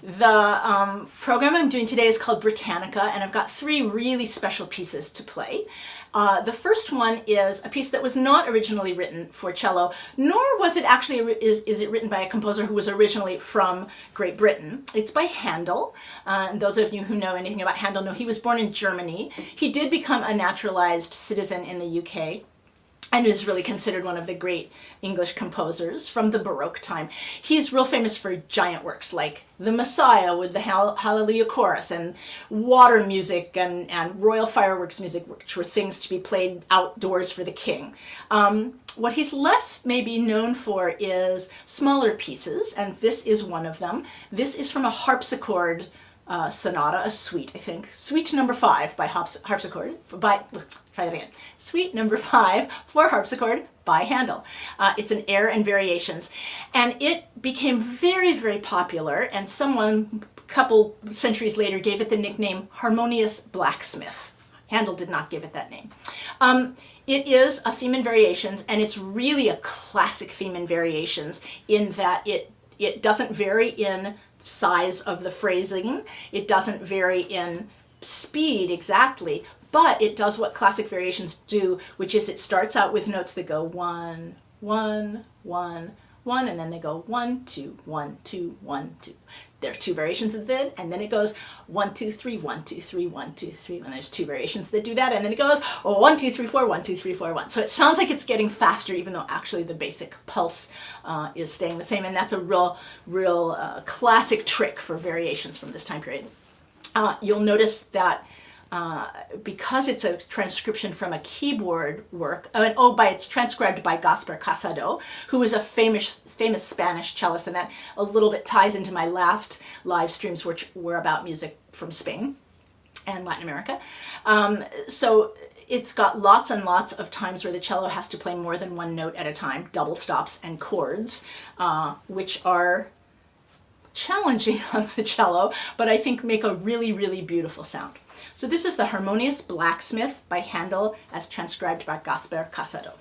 The program I'm doing today is called Britannica, and I've got 3 really special pieces to play. The first one is a piece that was not originally written for cello, nor was it actually, is it written by a composer who was originally from Great Britain. It's by Handel. And those of you who know anything about Handel know he was born in Germany. He did become a naturalized citizen in the UK, and is really considered one of the great English composers from the Baroque time. He's real famous for giant works like The Messiah with the Hallelujah Chorus, and water music and royal fireworks music, which were things to be played outdoors for the king. What he's less maybe known for is smaller pieces, and this is one of them. This is from a harpsichord sonata, a suite, I think. Suite number 5 by harpsichord, try that again. Suite number 5 for harpsichord by Handel. It's an air and variations. And it became very, very popular, and someone a couple centuries later gave it the nickname Harmonious Blacksmith. Handel did not give it that name. It is a theme in variations, and it's really a classic theme in variations in that it doesn't vary in size of the phrasing, it doesn't vary in speed exactly, but it does what classic variations do, which is it starts out with notes that go 1, 1, 1, 1, and then they go 1, 2, 1, 2, 1, 2. There are 2 variations of it, and then it goes 1, 2, 3, 1, 2, 3, 1, 2, 3, and there's 2 variations that do that, and then it goes 1, 2, 3, 4, 1, 2, 3, 4, 1. So it sounds like it's getting faster, even though actually the basic pulse is staying the same, and that's a real classic trick for variations from this time period. You'll notice that because it's a transcription from a keyboard work, it's transcribed by Cassado, who is a famous Spanish cellist, and that a little bit ties into my last live streams, which were about music from Spain and Latin America. So it's got lots and lots of times where the cello has to play more than one note at a time, double stops and chords, which are challenging on the cello, but I think make a really, really beautiful sound. So this is the Harmonious Blacksmith by Handel as transcribed by Cassado.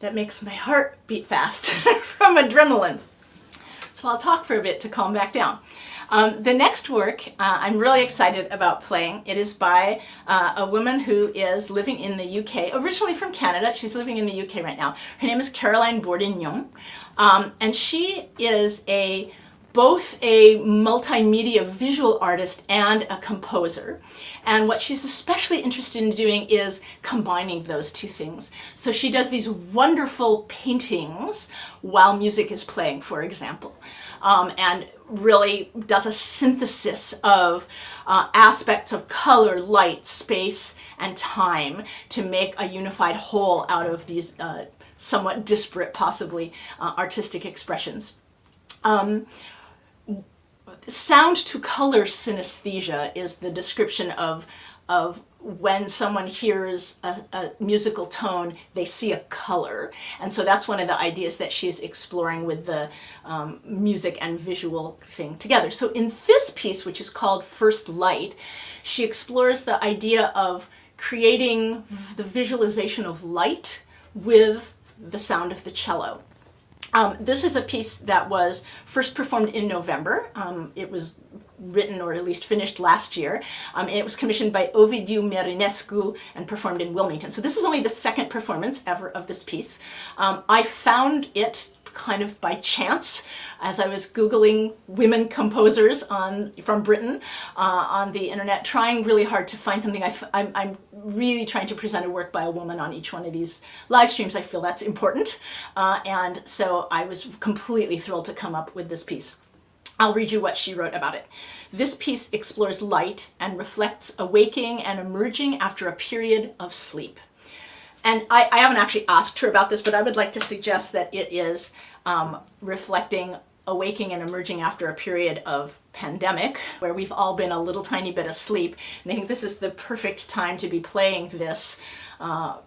That makes my heart beat fast from adrenaline. So I'll talk for a bit to calm back down. The next work I'm really excited about playing. It is by a woman who is living in the UK, originally from Canada. She's living in the UK right now. Her name is Caroline Bordignon, and she is both a multimedia visual artist and a composer. And what she's especially interested in doing is combining those two things. So she does these wonderful paintings while music is playing, for example. And really does a synthesis of aspects of color, light, space, and time to make a unified whole out of these somewhat disparate, possibly, artistic expressions. Sound to color synesthesia is the description of when someone hears a musical tone, they see a color. And so that's one of the ideas that she's exploring with the music and visual thing together. So in this piece, which is called First Light, she explores the idea of creating the visualization of light with the sound of the cello. This is a piece that was first performed in November. It was written, or at least finished, last year. And it was commissioned by Ovidiu Marinescu and performed in Wilmington. So this is only the second performance ever of this piece. I found it kind of by chance as I was Googling women composers from Britain on the internet, trying really hard to find something. I'm really trying to present a work by a woman on each one of these live streams. I feel that's important. And so I was completely thrilled to come up with this piece. I'll read you what she wrote about it. This piece explores light and reflects awaking and emerging after a period of sleep. And I haven't actually asked her about this, but I would like to suggest that it is reflecting awaking and emerging after a period of pandemic, where we've all been a little tiny bit asleep. And I think this is the perfect time to be playing this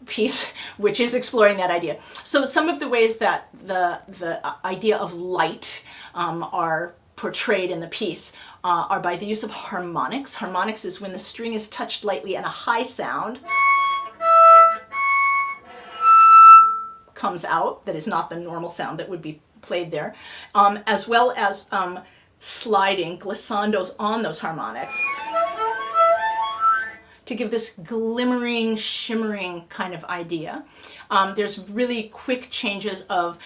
piece, which is exploring that idea. So some of the ways that the idea of light are portrayed in the piece are by the use of harmonics. Harmonics is when the string is touched lightly and a high sound comes out that is not the normal sound that would be played there, as well as sliding glissandos on those harmonics to give this glimmering, shimmering kind of idea. There's really quick changes of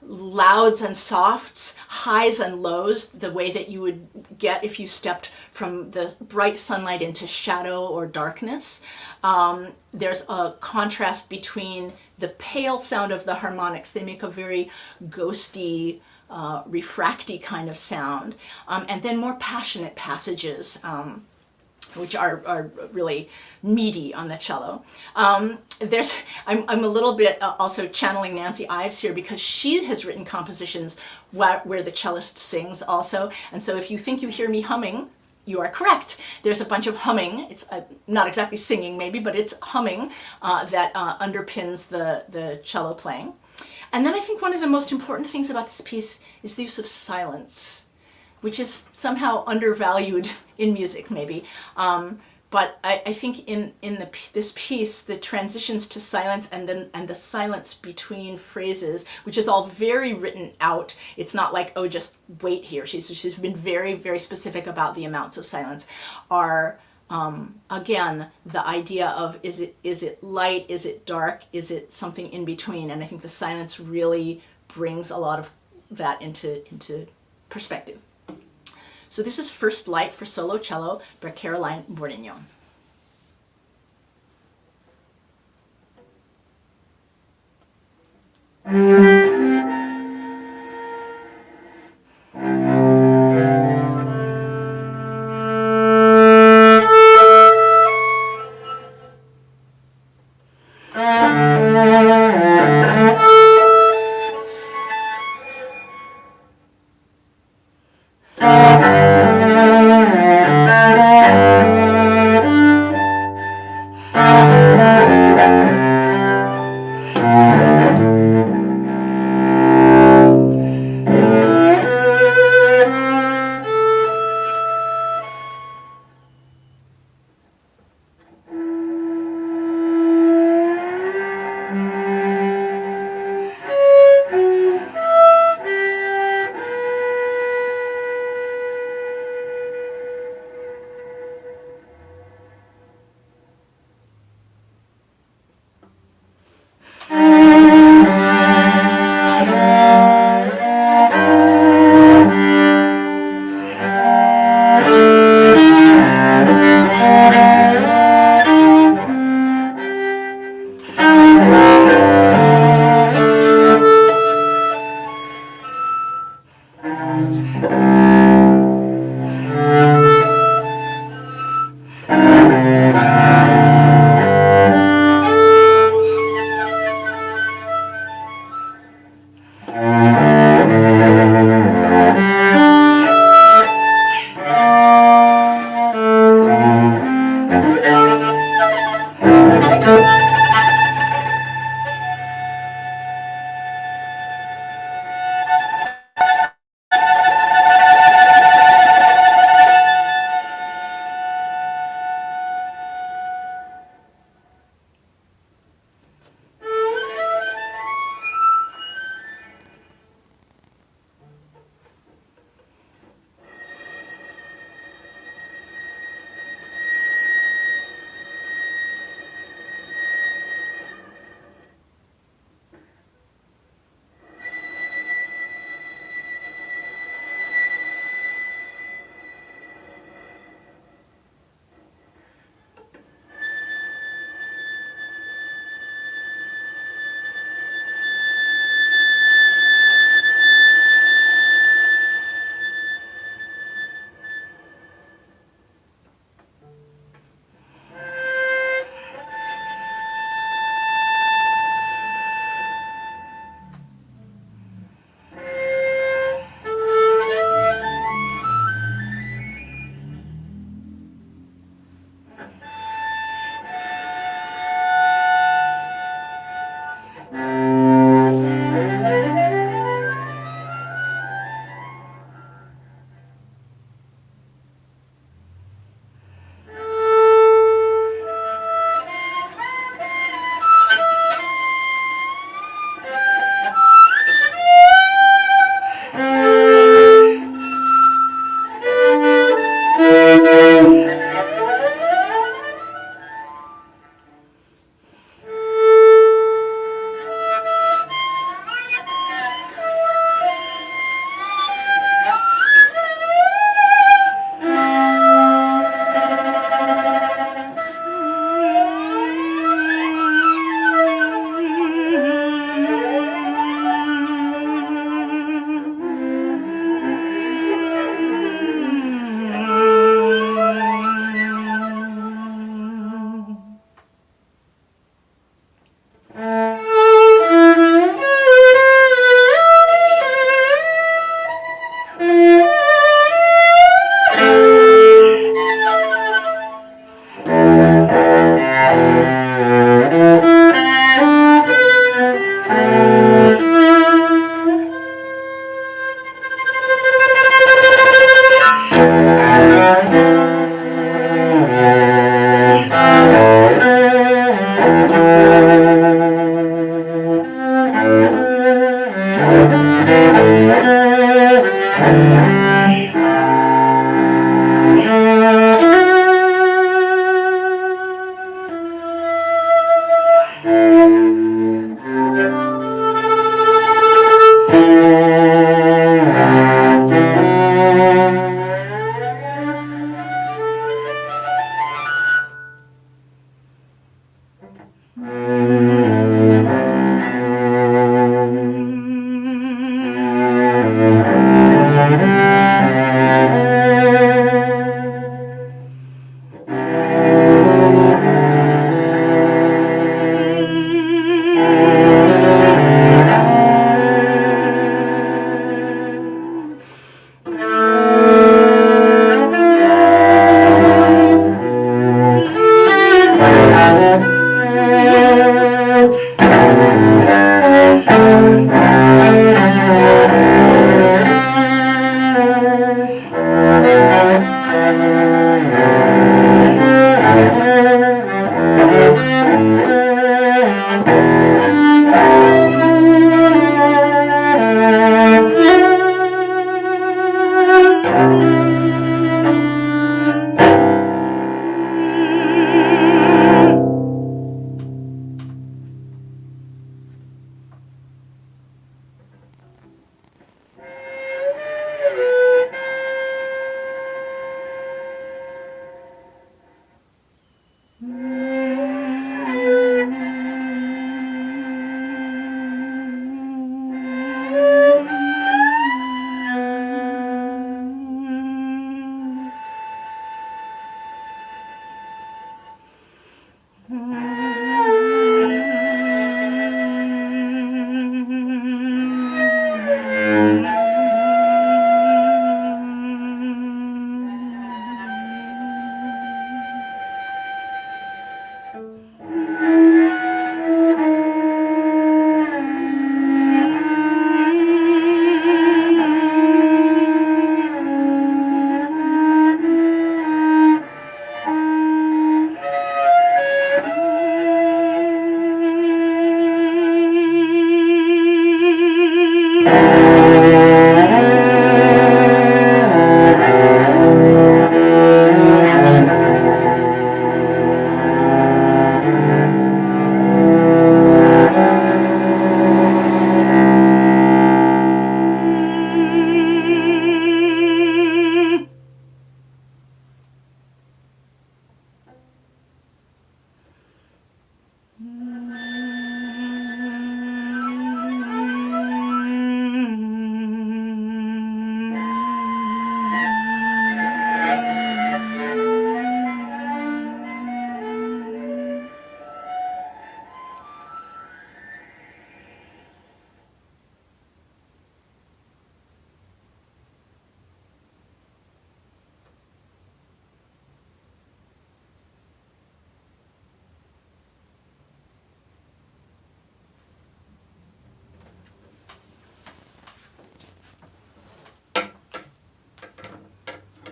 louds and softs, highs and lows, the way that you would get if you stepped from the bright sunlight into shadow or darkness. There's a contrast between the pale sound of the harmonics. They make a very ghosty, refracty kind of sound. And then more passionate passages, which are really meaty on the cello. I'm a little bit also channeling Nancy Ives here, because she has written compositions where the cellist sings also. And so if you think you hear me humming, you are correct. There's a bunch of humming. It's not exactly singing maybe, but it's humming that underpins the cello playing. And then I think one of the most important things about this piece is the use of silence, which is somehow undervalued in music, maybe. But I think in this piece, the transitions to silence and the silence between phrases, which is all very written out. It's not like, oh, just wait here. She's been very, very specific about the amounts of silence. Are again the idea of is it light, is it dark, is it something in between? And I think the silence really brings a lot of that into perspective. So this is First Light for solo cello by Caroline Bordignon.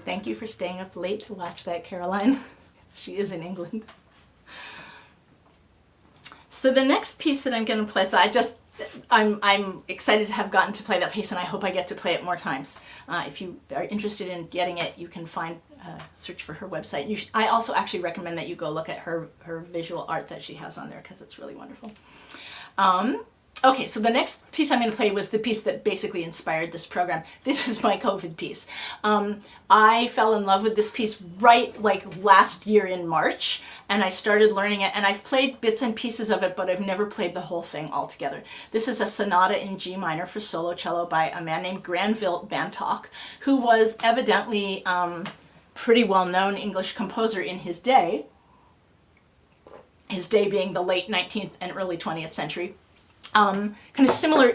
Thank you for staying up late to watch that, Caroline. She is in England. So the next piece that I'm going to play, so I'm excited to have gotten to play that piece, and I hope I get to play it more times. If you are interested in getting it, you can search for her website. I also actually recommend that you go look at her visual art that she has on there, because it's really wonderful. Okay, so the next piece I'm going to play was the piece that basically inspired this program. This is my COVID piece. I fell in love with this piece right last year in March, and I started learning it, and I've played bits and pieces of it, but I've never played the whole thing all together. This is a sonata in G minor for solo cello by a man named Granville Bantock, who was evidently pretty well-known English composer in his day being the late 19th and early 20th century. Kind of similar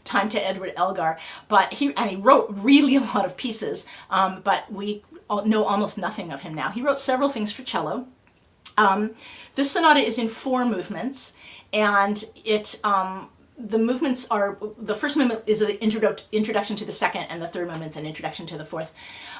time to Edward Elgar, but he wrote really a lot of pieces, but we know almost nothing of him now. He wrote several things for cello. This sonata is in 4 movements, and it the movements are, the first movement is an introduction to the second, and the third movement's an introduction to the fourth.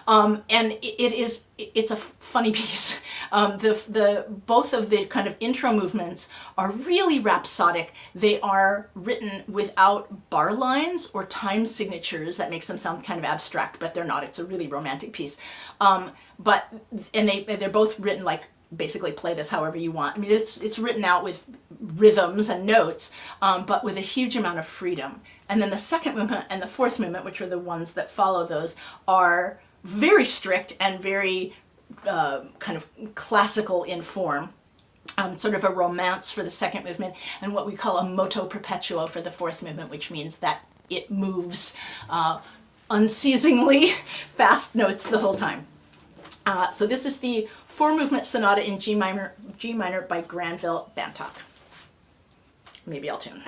And it's a funny piece. Both of the kind of intro movements are really rhapsodic. They are written without bar lines or time signatures. That makes them sound kind of abstract, but they're not. It's a really romantic piece. They're both written like, basically play this however you want. I mean, it's written out with rhythms and notes, but with a huge amount of freedom. And then the second movement and the fourth movement, which are the ones that follow those, are very strict and very kind of classical in form. Sort of a romance for the second movement, and what we call a moto perpetuo for the fourth movement, which means that it moves unceasingly fast notes the whole time. So this is the 4-movement sonata in G minor by Granville Bantock. Maybe I'll tune.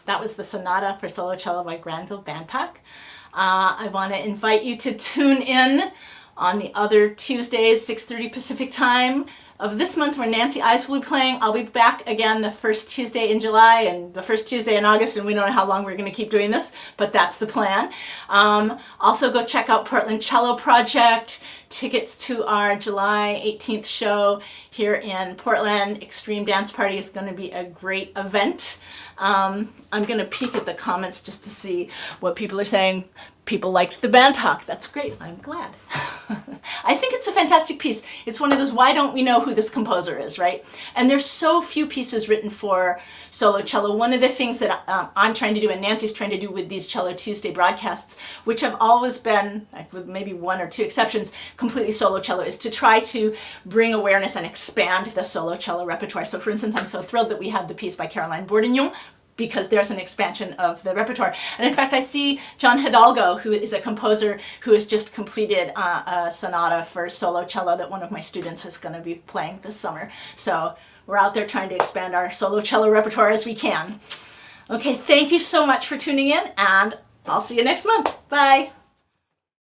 That was the Sonata for Solo Cello by Granville Bantock. I want to invite you to tune in on the other Tuesdays, 6:30 Pacific time of this month, where Nancy Ives will be playing. I'll be back again the first Tuesday in July and the first Tuesday in August, and we don't know how long we're going to keep doing this, but that's the plan. Also go check out Portland Cello Project. Tickets to our July 18th show here in Portland. Extreme Dance Party is going to be a great event. I'm going to peek at the comments just to see what people are saying. People liked the Bantock. That's great. I'm glad. I think it's a fantastic piece. It's one of those, why don't we know who this composer is, right? And there's so few pieces written for solo cello. One of the things that I'm trying to do, and Nancy's trying to do with these Cello Tuesday broadcasts, which have always been, with maybe one or two exceptions, completely solo cello, is to try to bring awareness and expand the solo cello repertoire. So for instance, I'm so thrilled that we had the piece by Caroline Bordignon, because there's an expansion of the repertoire. And in fact, I see John Hidalgo, who is a composer who has just completed a sonata for solo cello that one of my students is going to be playing this summer. So we're out there trying to expand our solo cello repertoire as we can. Okay, thank you so much for tuning in, and I'll see you next month. Bye.